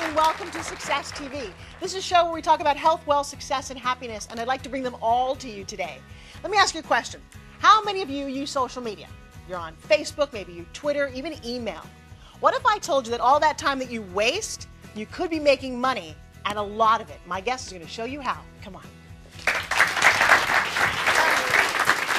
and welcome to Success TV. This is a show where we talk about health, wealth, success, and happiness, and I'd like to bring them all to you today. Let me ask you a question. How many of you use social media? You're on Facebook, maybe you Twitter, even email. What if I told you that all that time that you waste, you could be making money, and a lot of it? My guest is going to show you how. Come on.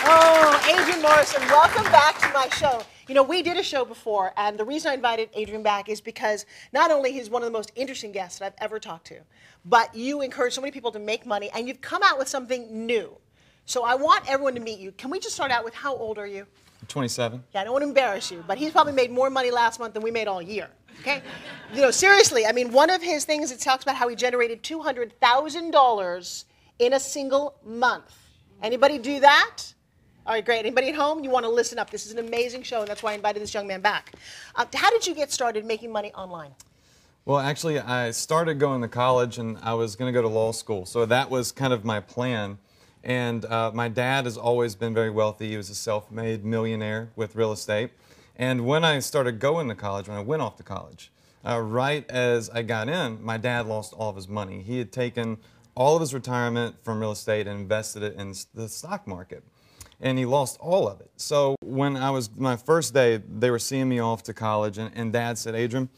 Oh, Adrian Morrison, welcome back to my show. You know, we did a show before, and the reason I invited Adrian back is because not only he's one of the most interesting guests that I've ever talked to, but you encourage so many people to make money, and you've come out with something new. So I want everyone to meet you. Can we just start out with how old are you? 27. Yeah, I don't want to embarrass you, but he's probably made more money last month than we made all year, okay? You know, seriously, I mean, one of his things, it talks about how he generated $200,000 in a single month. Anybody do that? All right, great. Anybody at home? You want to listen up. This is an amazing show, and that's why I invited this young man back. How did you get started making money online? Well, actually, I started going to college, and I was going to go to law school. So that was kind of my plan. And my dad has always been very wealthy. He was a self-made millionaire with real estate. And when I started going to college, when I went off to college, right as I got in, my dad lost all of his money. He had taken all of his retirement from real estate and invested it in the stock market. And he lost all of it. So when I was, my first day, they were seeing me off to college, and Dad said, Adrian,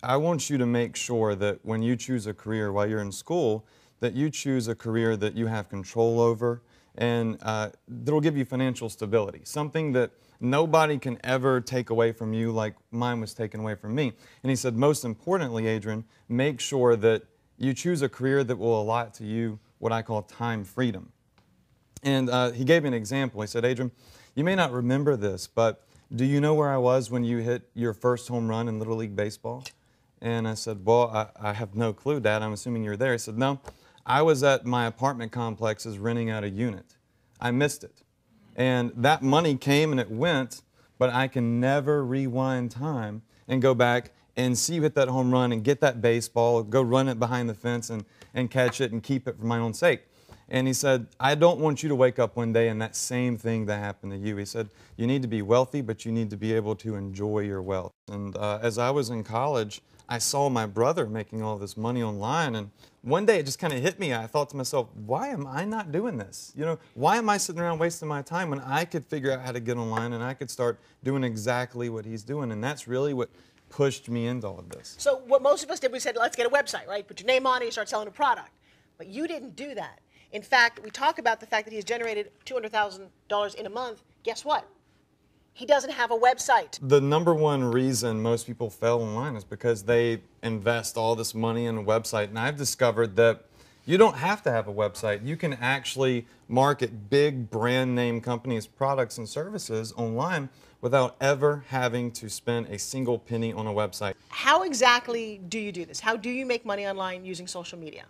I want you to make sure that when you choose a career while you're in school, that you choose a career that you have control over and that'll give you financial stability, something that nobody can ever take away from you like mine was taken away from me. And he said, most importantly, Adrian, make sure that you choose a career that will allot to you what I call time freedom. And he gave me an example. He said, Adrian, you may not remember this, but do you know where I was when you hit your first home run in Little League Baseball? And I said, well, I have no clue, Dad. I'm assuming you're there. He said, no, I was at my apartment complexes renting out a unit. I missed it. And that money came and it went, but I can never rewind time and go back and see you hit that home run and get that baseball, go run it behind the fence and catch it and keep it for my own sake. And he said, I don't want you to wake up one day and that same thing that happened to you. He said, you need to be wealthy, but you need to be able to enjoy your wealth. And as I was in college, I saw my brother making all this money online. And one day it just kind of hit me. I thought to myself, why am I not doing this? You know, why am I sitting around wasting my time when I could figure out how to get online and I could start doing exactly what he's doing? And that's really what pushed me into all of this. So what most of us did, we said, let's get a website, right? Put your name on it, you start selling a product. But you didn't do that. In fact, we talk about the fact that he's generated $200,000 in a month. Guess what? He doesn't have a website. The number one reason most people fail online is because they invest all this money in a website. And I've discovered that you don't have to have a website. You can actually market big brand name companies' products and services online without ever having to spend a single penny on a website. How exactly do you do this? How do you make money online using social media?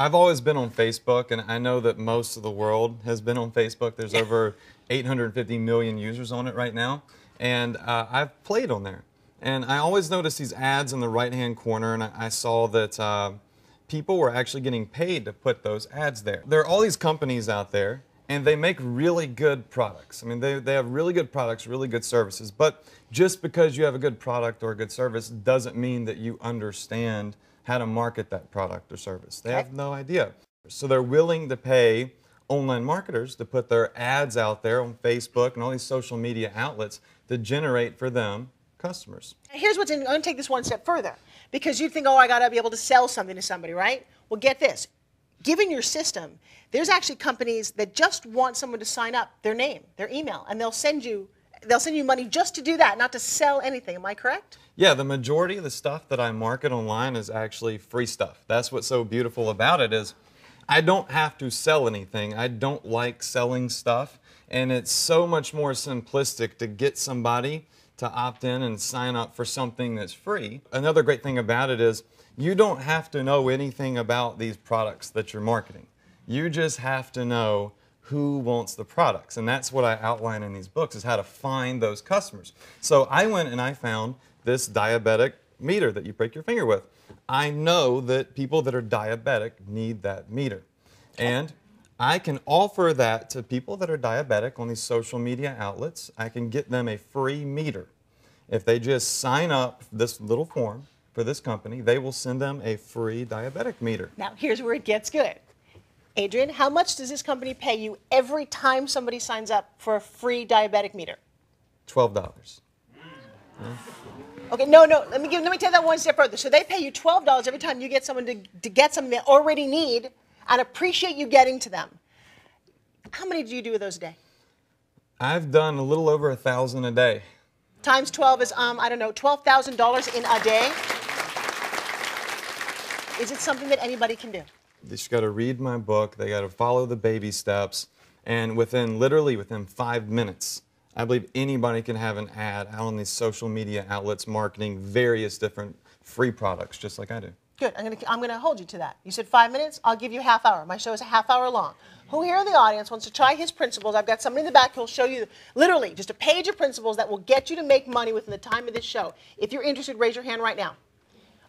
I've always been on Facebook, and I know that most of the world has been on Facebook. There's over 850 million users on it right now, and I've played on there. And I always noticed these ads in the right-hand corner, and I saw that people were actually getting paid to put those ads there. There are all these companies out there, and they make really good products. I mean, they have really good products, really good services, but just because you have a good product or a good service doesn't mean that you understand how to market that product or service. They have no idea. So they're willing to pay online marketers to put their ads out there on Facebook and all these social media outlets to generate for them customers. Here's what's in, I'm going to take this one step further, because you think, oh, I got to be able to sell something to somebody, right? Well, get this. Given your system, there's actually companies that just want someone to sign up their name, their email, and they'll send you money just to do that, not to sell anything. Am I correct? Yeah, the majority of the stuff that I market online is actually free stuff. That's what's so beautiful about it is I don't have to sell anything. I don't like selling stuff, and it's so much more simplistic to get somebody to opt in and sign up for something that's free. Another great thing about it is you don't have to know anything about these products that you're marketing. You just have to know who wants the products, and that's what I outline in these books, is how to find those customers. So I went and I found this diabetic meter that you prick your finger with. I know that people that are diabetic need that meter, and I can offer that to people that are diabetic on these social media outlets. I can get them a free meter if they just sign up this little form, for this company, they will send them a free diabetic meter. Now, here's where it gets good. Adrian, how much does this company pay you every time somebody signs up for a free diabetic meter? $12. Okay, no, let me take that one step further. So they pay you $12 every time you get someone to get something they already need and appreciate you getting to them. How many do you do of those a day? I've done a little over 1,000 a day. Times 12 is, I don't know, $12,000 in a day. Is it something that anybody can do? They just got to read my book. They got to follow the baby steps. And literally within 5 minutes, I believe anybody can have an ad out on these social media outlets marketing various different free products, just like I do. Good. I'm gonna hold you to that. You said 5 minutes. I'll give you a half hour. My show is a half hour long. Who here in the audience wants to try his principles? I've got somebody in the back who'll show you literally just a page of principles that will get you to make money within the time of this show. If you're interested, raise your hand right now.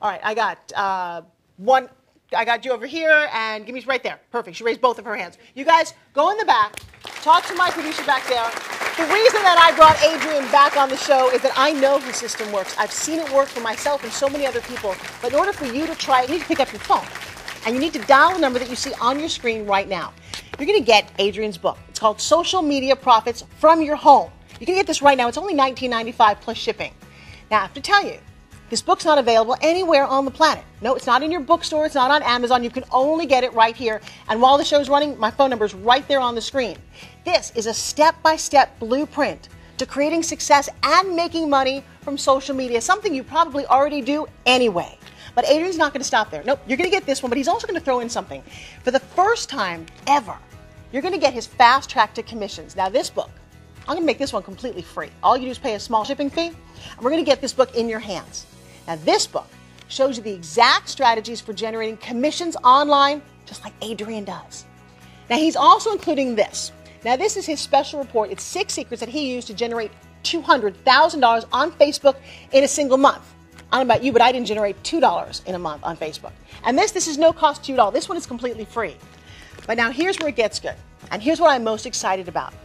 All right, I got one. I got you over here, and give me right there. Perfect. She raised both of her hands. You guys, go in the back. Talk to my producer back there. The reason that I brought Adrian back on the show is that I know his system works. I've seen it work for myself and so many other people. But in order for you to try it, you need to pick up your phone. And you need to dial the number that you see on your screen right now. You're going to get Adrian's book. It's called Social Media Profits from Your Home. You can get this right now. It's only $19.95 plus shipping. Now, I have to tell you, this book's not available anywhere on the planet. No, it's not in your bookstore. It's not on Amazon. You can only get it right here. And while the show's running, my phone number is right there on the screen. This is a step-by-step blueprint to creating success and making money from social media, something you probably already do anyway. But Adrian's not going to stop there. Nope, you're going to get this one, but he's also going to throw in something. For the first time ever, you're going to get his fast track to commissions. Now, this book, I'm going to make this one completely free. All you do is pay a small shipping fee, and we're going to get this book in your hands. Now, this book shows you the exact strategies for generating commissions online, just like Adrian does. Now, he's also including this. Now, this is his special report. It's 6 secrets that he used to generate $200,000 on Facebook in a single month. I don't know about you, but I didn't generate $2 in a month on Facebook. And this is no cost to you at all. This one is completely free. But now here's where it gets good. And here's what I'm most excited about.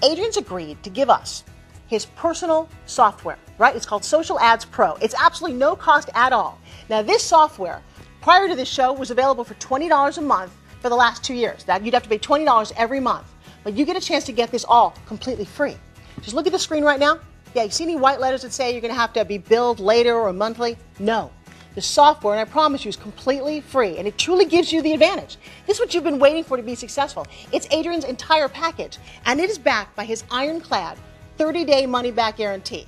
Adrian's agreed to give us his personal software, right? It's called Social Ads Pro. It's absolutely no cost at all. Now, this software, prior to this show, was available for $20 a month for the last 2 years. Now, you'd have to pay $20 every month. But you get a chance to get this all completely free. Just look at the screen right now. Yeah, you see any white letters that say you're going to have to be billed later or monthly? No. The software, and I promise you, is completely free, and it truly gives you the advantage. This is what you've been waiting for to be successful. It's Adrian's entire package, and it is backed by his ironclad 30-day money-back guarantee.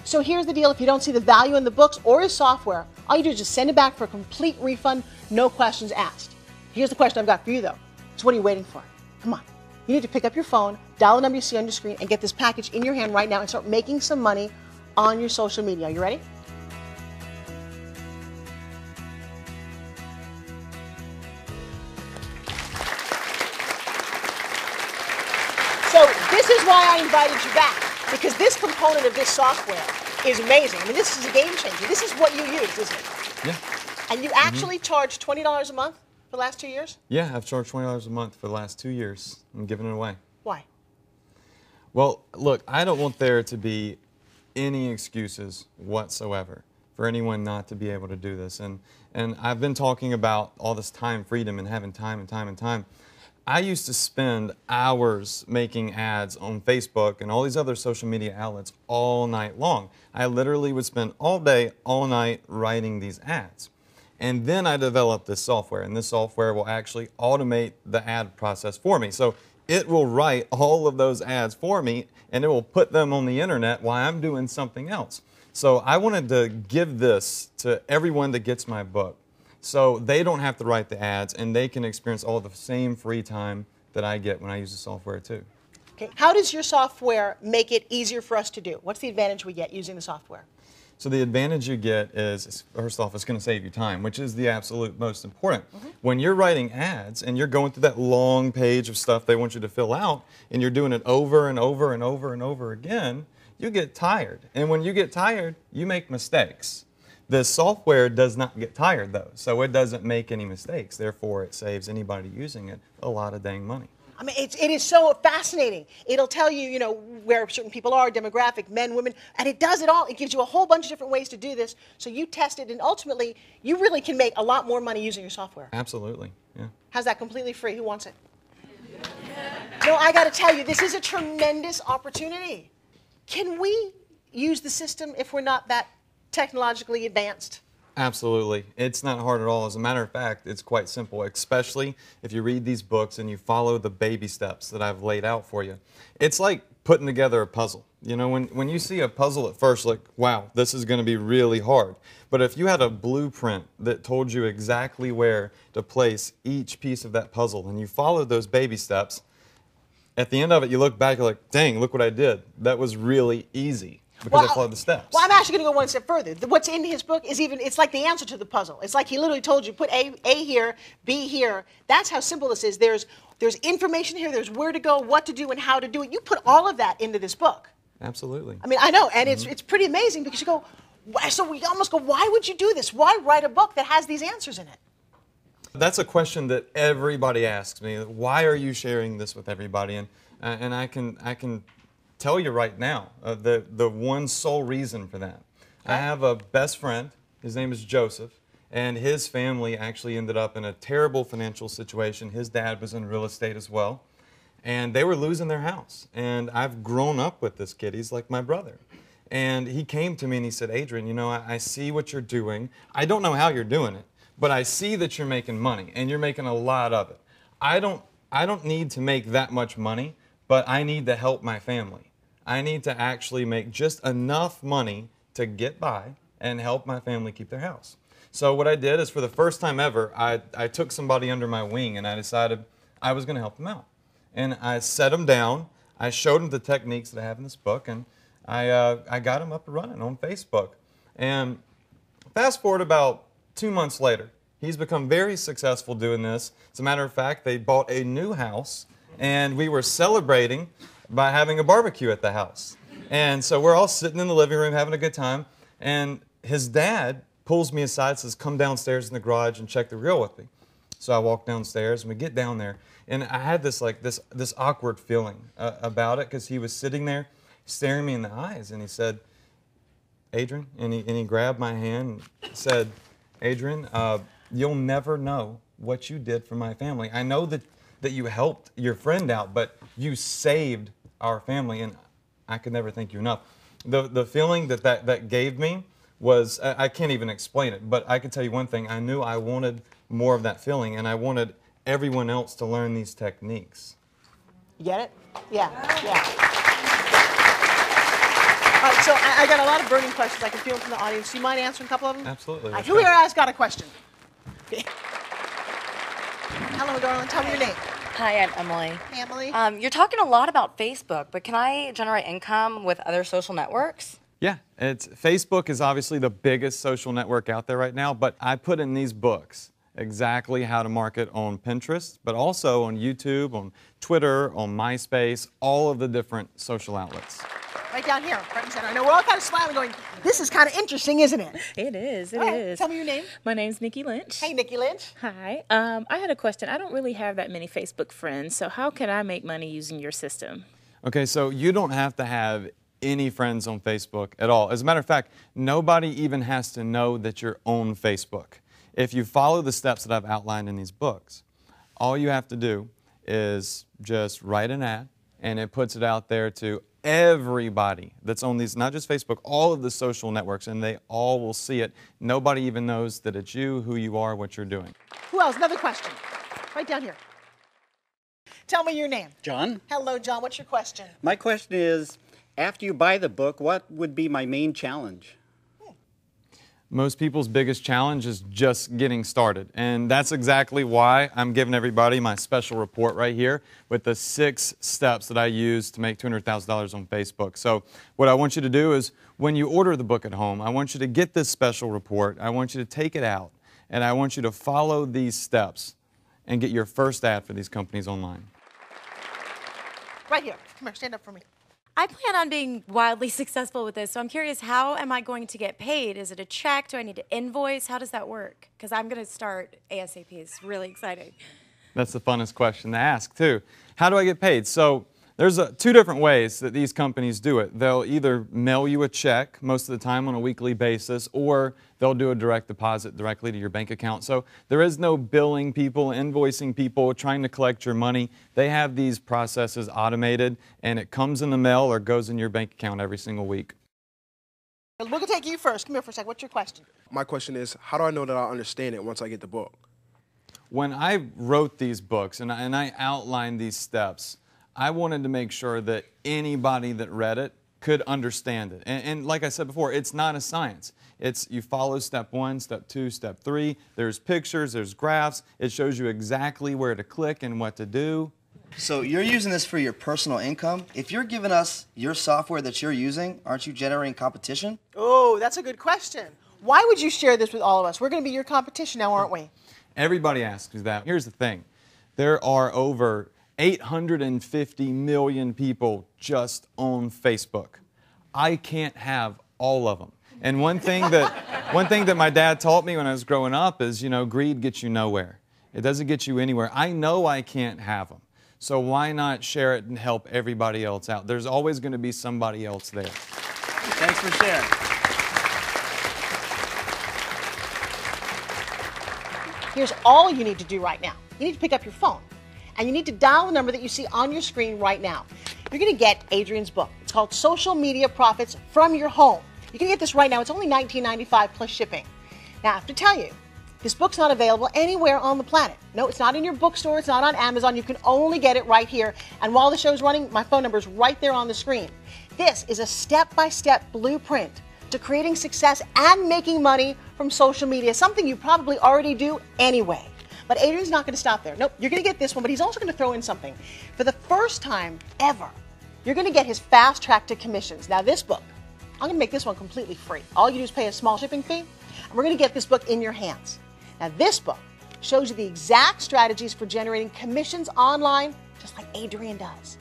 So here's the deal. If you don't see the value in the books or his software, all you do is just send it back for a complete refund, no questions asked. Here's the question I've got for you, though. So what are you waiting for? Come on. You need to pick up your phone, dial the number you see on your screen, and get this package in your hand right now and start making some money on your social media. Are you ready? So this is why I invited you back, because this component of this software is amazing. I mean, this is a game changer. This is what you use, isn't it? Yeah. And you actually charge $20 a month for the last 2 years? Yeah, I've charged $20 a month for the last 2 years. I'm giving it away. Why? Well, look, I don't want there to be any excuses whatsoever for anyone not to be able to do this. And I've been talking about all this time freedom and having time and time and time. I used to spend hours making ads on Facebook and all these other social media outlets all night long. I literally would spend all day, all night writing these ads. And then I developed this software, and this software will actually automate the ad process for me. So it will write all of those ads for me, and it will put them on the internet while I'm doing something else. So I wanted to give this to everyone that gets my book, so they don't have to write the ads, and they can experience all the same free time that I get when I use the software too. Okay. How does your software make it easier for us to do? What's the advantage we get using the software? So the advantage you get is, first off, it's going to save you time, which is the absolute most important. When you're writing ads and you're going through that long page of stuff they want you to fill out, and you're doing it over and over and over and over again, you get tired. And when you get tired, you make mistakes. The software does not get tired, though, so it doesn't make any mistakes. Therefore, it saves anybody using it a lot of dang money. I mean, it is so fascinating. It'll tell you, you know, where certain people are, demographic, men, women, and it does it all. It gives you a whole bunch of different ways to do this. So you test it, and ultimately, you really can make a lot more money using your software. Absolutely, yeah. How's that? Completely free? Who wants it? No, I got to tell you, this is a tremendous opportunity. Can we use the system if we're not that technologically advanced? Absolutely. It's not hard at all. As a matter of fact, it's quite simple, especially if you read these books and you follow the baby steps that I've laid out for you. It's like putting together a puzzle. You know, when you see a puzzle at first, like, wow, this is going to be really hard. But if you had a blueprint that told you exactly where to place each piece of that puzzle and you followed those baby steps, at the end of it, you look back, you're like, dang, look what I did. That was really easy. Because I followed the steps. Well, I'm actually going to go one step further. What's in his book is it's like the answer to the puzzle. It's like he literally told you, put A here, B here. That's how simple this is. There's information here, there's where to go, what to do, and how to do it. You put all of that into this book. Absolutely. I mean, I know, and it's pretty amazing because you go, so we almost go, why would you do this? Why write a book that has these answers in it? That's a question that everybody asks me. Why are you sharing this with everybody? And I can tell you right now, the one sole reason for that. I have a best friend, his name is Joseph, and his family actually ended up in a terrible financial situation. His dad was in real estate as well, and they were losing their house. And I've grown up with this kid. He's like my brother. And he came to me and he said, Adrian, you know, I see what you're doing. I don't know how you're doing it, but I see that you're making money, and you're making a lot of it. I don't need to make that much money, but I need to help my family. I need to actually make just enough money to get by and help my family keep their house. So what I did is, for the first time ever, I took somebody under my wing and I decided I was going to help them out. And I set them down, I showed them the techniques that I have in this book, and I got them up and running on Facebook. And fast forward about 2 months later, he's become very successful doing this. As a matter of fact, they bought a new house, and we were celebrating by having a barbecue at the house. And so we're all sitting in the living room having a good time, and his dad pulls me aside and says, come downstairs in the garage and check the reel with me. So I walk downstairs, and we get down there, and I had this awkward feeling about it, because he was sitting there staring me in the eyes, and he said, Adrian, and he grabbed my hand and said, Adrian, you'll never know what you did for my family. I know that you helped your friend out, but you saved our family, and I could never thank you enough. The feeling that gave me was, I can't even explain it, but I can tell you one thing. I knew I wanted more of that feeling, and I wanted everyone else to learn these techniques. You get it? Yeah, yeah. All right, so I got a lot of burning questions. I can feel them from the audience. Do you mind answering a couple of them? Absolutely. Who here has got a question? Hello, darling. Tell me your name. Hi, I'm Emily. Hey, Emily. You're talking a lot about Facebook, but can I generate income with other social networks? Yeah, Facebook is obviously the biggest social network out there right now, but I put in these books exactly how to market on Pinterest, but also on YouTube, on Twitter, on MySpace, all of the different social outlets. Right down here, front and center. I know we're all kind of smiling, going, this is kind of interesting, isn't it? It is. It All right, is. tell me your name. My name's Nikki Lynch. Hey, Nikki Lynch. Hi. I had a question. I don't really have that many Facebook friends, so how can I make money using your system? Okay, so you don't have to have any friends on Facebook at all. As a matter of fact, nobody even has to know that you're on Facebook. If you follow the steps that I've outlined in these books, all you have to do is just write an ad, and it puts it out there to everybody that's on these, not just Facebook, all of the social networks, and they all will see it. Nobody even knows that it's you, who you are, what you're doing. Who else? Another question. Right down here. Tell me your name. John? Hello, John. What's your question? My question is, after you buy the book, what would be my main challenge? Most people's biggest challenge is just getting started. And that's exactly why I'm giving everybody my special report right here with the 6 steps that I use to make $200,000 on Facebook. So what I want you to do is, when you order the book at home, I want you to get this special report. I want you to take it out, and I want you to follow these steps and get your first ad for these companies online. Right here. Come here. Stand up for me. I plan on being wildly successful with this, so I'm curious, how am I going to get paid? Is it a check? Do I need to invoice? How does that work? Because I'm going to start ASAP. It's really exciting. That's the funnest question to ask, too. How do I get paid? So there's two different ways that these companies do it. They'll either mail you a check most of the time on a weekly basis, or they'll do a direct deposit directly to your bank account. So there is no billing people, invoicing people, trying to collect your money. They have these processes automated, and it comes in the mail or goes in your bank account every single week. We're going to take you first. Come here for a second. What's your question? My question is, how do I know that I'll understand it once I get the book? When I wrote these books and I outlined these steps, I wanted to make sure that anybody that read it could understand it. And like I said before, it's not a science. It's you follow step 1, step 2, step 3. There's pictures, there's graphs. It shows you exactly where to click and what to do. So you're using this for your personal income. If you're giving us your software that you're using, aren't you generating competition? Oh, that's a good question. Why would you share this with all of us? We're going to be your competition now, aren't we? Everybody asks me that. Here's the thing. There are over 850 million people just on Facebook. I can't have all of them. And one thing that my dad taught me when I was growing up is, greed gets you nowhere. It doesn't get you anywhere. I know I can't have them. So why not share it and help everybody else out? There's always going to be somebody else there. Thanks for sharing. Here's all you need to do right now. You need to pick up your phone, and you need to dial the number that you see on your screen right now. You're going to get Adrian's book. It's called Social Media Profits from Your Home. You can get this right now. It's only $19.95 plus shipping. Now, I have to tell you, this book's not available anywhere on the planet. No, it's not in your bookstore. It's not on Amazon. You can only get it right here. And while the show's running, my phone number is right there on the screen. This is a step-by-step blueprint to creating success and making money from social media, something you probably already do anyway. But Adrian's not going to stop there. Nope, you're going to get this one, but he's also going to throw in something. For the first time ever, you're going to get his fast track to commissions. Now, this book, I'm going to make this one completely free. All you do is pay a small shipping fee, and we're going to get this book in your hands. Now, this book shows you the exact strategies for generating commissions online, just like Adrian does.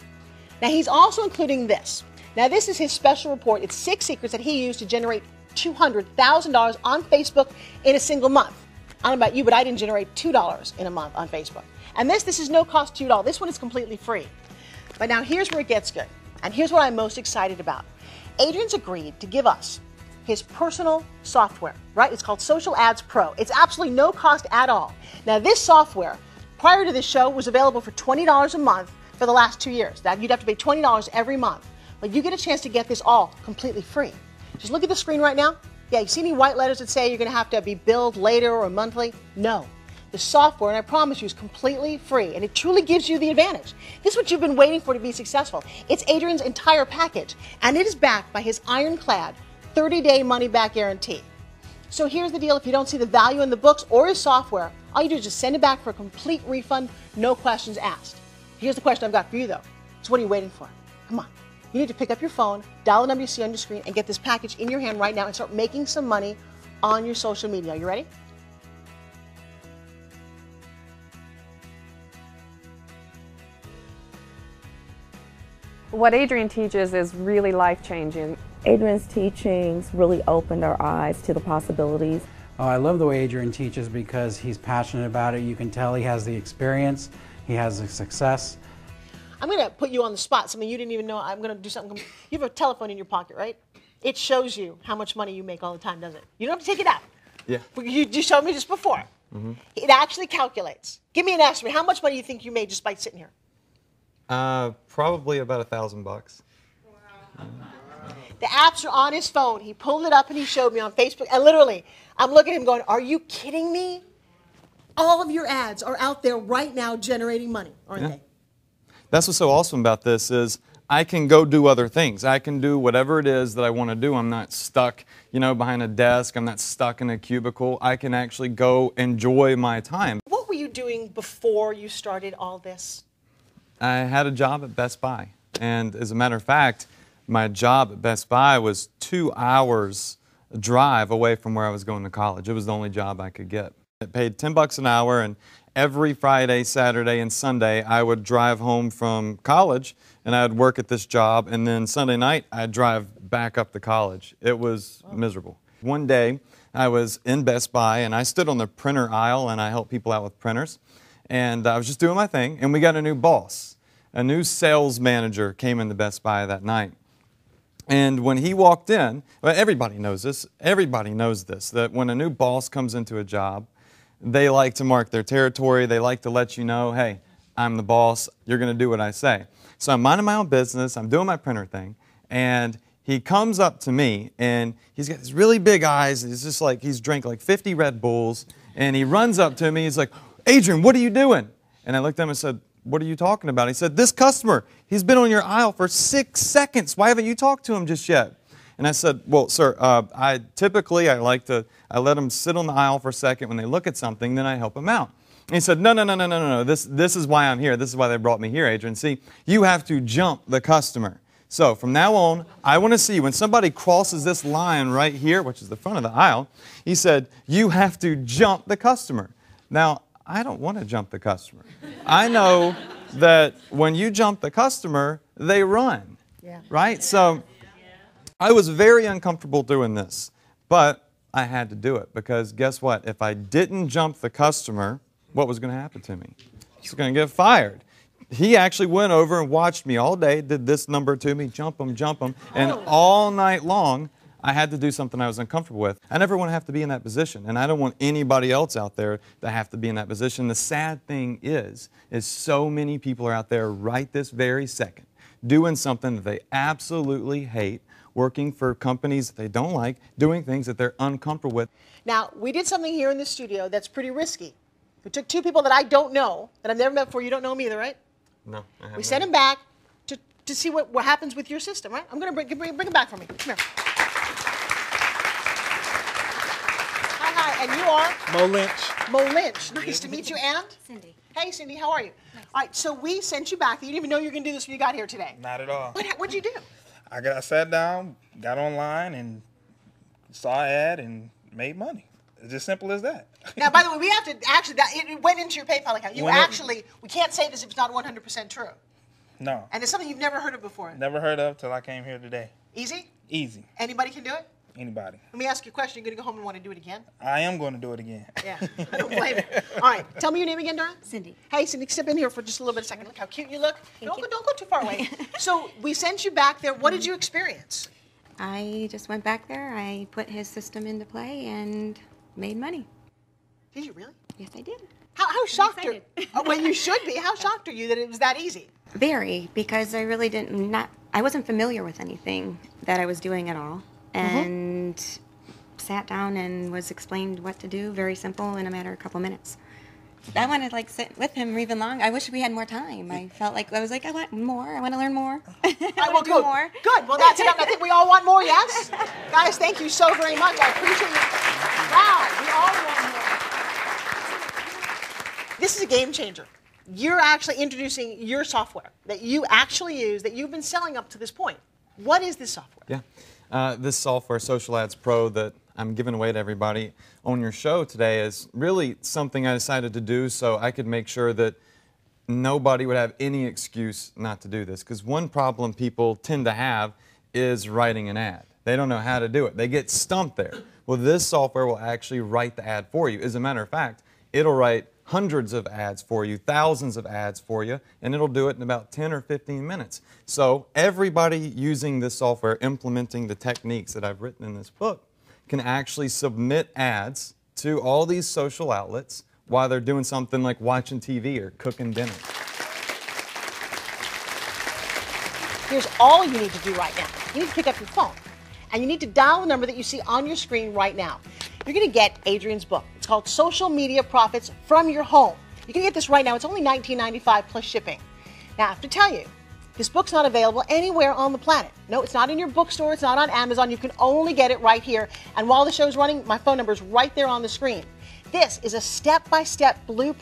Now, he's also including this. Now, this is his special report. It's 6 secrets that he used to generate $200,000 on Facebook in a single month. I don't know about you, but I didn't generate $2 in a month on Facebook. And this is no cost to you at all. This one is completely free. But now here's where it gets good. And here's what I'm most excited about. Adrian's agreed to give us his personal software, right? It's called Social Ads Pro. It's absolutely no cost at all. Now, this software, prior to this show, was available for $20 a month for the last 2 years. Now, you'd have to pay $20 every month. But you get a chance to get this all completely free. Just look at the screen right now. Yeah, you see any white letters that say you're going to have to be billed later or monthly? No. The software, and I promise you, is completely free, and it truly gives you the advantage. This is what you've been waiting for to be successful. It's Adrian's entire package, and it is backed by his ironclad 30-day money-back guarantee. So here's the deal. If you don't see the value in the books or his software, all you do is just send it back for a complete refund, no questions asked. Here's the question I've got for you, though. So what are you waiting for? Come on. You need to pick up your phone, dial the number you see on your screen, and get this package in your hand right now and start making some money on your social media. Are you ready? What Adrian teaches is really life-changing. Adrian's teachings really opened our eyes to the possibilities. Oh, I love the way Adrian teaches because he's passionate about it. You can tell he has the experience, he has the success. I'm going to put you on the spot, something you didn't even know. I'm going to do something. You have a telephone in your pocket, right? It shows you how much money you make all the time, doesn't it? You don't have to take it out. Yeah. You showed me this before. Mm-hmm. It actually calculates. Give me an estimate. How much money do you think you made just by sitting here? Probably about $1,000. Wow. The apps are on his phone. He pulled it up and he showed me on Facebook. And literally, I'm looking at him going, are you kidding me? All of your ads are out there right now generating money, aren't they? That's what's so awesome about this is I can go do other things. I can do whatever it is that I want to do. I'm not stuck, behind a desk. I'm not stuck in a cubicle. I can actually go enjoy my time. What were you doing before you started all this? I had a job at Best Buy. And as a matter of fact, my job at Best Buy was 2 hours drive away from where I was going to college. It was the only job I could get. It paid $10 an hour, and every Friday, Saturday, and Sunday, I would drive home from college, and I would work at this job, and then Sunday night, I'd drive back up to college. It was miserable. One day, I was in Best Buy, and I stood on the printer aisle, and I helped people out with printers. And I was just doing my thing, and we got a new boss. A new sales manager came into Best Buy that night. And when he walked in, well, everybody knows this, that when a new boss comes into a job, they like to mark their territory. They like to let you know, hey, I'm the boss. You're going to do what I say. So I'm minding my own business. I'm doing my printer thing. And he comes up to me, and he's got these really big eyes. He's just like, he's drank like 50 Red Bulls. And he runs up to me. He's like, Adrian, what are you doing? And I looked at him and said, what are you talking about? He said, this customer, he's been on your aisle for 6 seconds. Why haven't you talked to him just yet? And I said, well, sir, I let them sit on the aisle for a second. When they look at something, then I help them out. And he said, no. This is why I'm here. This is why they brought me here, Adrian. See, you have to jump the customer. So from now on, I want to see when somebody crosses this line right here, which is the front of the aisle, he said, you have to jump the customer. Now, I don't want to jump the customer. I know that when you jump the customer, they run, right? So I was very uncomfortable doing this, but I had to do it because guess what? If I didn't jump the customer, what was going to happen to me? I was going to get fired. He actually went over and watched me all day, did this number to me, jump him, and all night long, I had to do something I was uncomfortable with. I never want to have to be in that position, and I don't want anybody else out there to have to be in that position. The sad thing is so many people are out there right this very second doing something that they absolutely hate, working for companies that they don't like, doing things that they're uncomfortable with. Now, we did something here in the studio that's pretty risky. We took two people that I don't know, that I've never met before. You don't know them either, right? No, I haven't. We sent them back to see what happens with your system, right? I'm going to bring them back for me. Come here. Hi, and you are? Mo Lynch. Mo Lynch. Nice to meet you, and? Cindy. Hey, Cindy, how are you? Nice. All right, so we sent you back. You didn't even know you were going to do this when you got here today. Not at all. What'd you do? I sat down, got online, and saw an ad and made money. It's as simple as that. Now, by the way, we have to actually, it went into your PayPal account. We can't say this if it's not 100% true. No. And it's something you've never heard of before. Never heard of till I came here today. Easy? Easy. Anybody can do it? Anybody. Let me ask you a question. You're going to go home and want to do it again? I am going to do it again. Yeah, I don't blame you. All right, tell me your name again, Dara. Cindy. Hey, Cindy, step in here for just a little bit of a second. Look how cute you look. Don't go too far away. So we sent you back there. What did you experience? I just went back there. I put his system into play and made money. Did you really? Yes, I did. How shocked are you? Well, you should be. How shocked are you that it was that easy? Very, because I really I wasn't familiar with anything that I was doing at all. And sat down and was explained what to do, very simple, in a matter of a couple minutes. I wanted to sit with him even long. I wish we had more time. I felt like, I want more. I want to learn more. I want to do more. Good. Well, that's enough. I think we all want more, yes? Guys, thank you so very much. I appreciate it. Wow, we all want more. This is a game changer. You're actually introducing your software that you actually use, that you've been selling up to this point. What is this software? Yeah. This software, Social Ads Pro, that I'm giving away to everybody on your show today is really something I decided to do so I could make sure that nobody would have any excuse not to do this. Because one problem people tend to have is writing an ad. They don't know how to do it. They get stumped there. Well, this software will actually write the ad for you. As a matter of fact, it'll write hundreds of ads for you, thousands of ads for you, and it'll do it in about 10 or 15 minutes. So everybody using this software, implementing the techniques that I've written in this book, can actually submit ads to all these social outlets while they're doing something like watching TV or cooking dinner. Here's all you need to do right now. You need to pick up your phone, and you need to dial the number that you see on your screen right now. You're going to get Adrian's book. It's called Social Media Profits from Your Home. You can get this right now. It's only $19.95 plus shipping. Now, I have to tell you, this book's not available anywhere on the planet. No, it's not in your bookstore. It's not on Amazon. You can only get it right here. And while the show's running, my phone number is right there on the screen. This is a step-by-step blueprint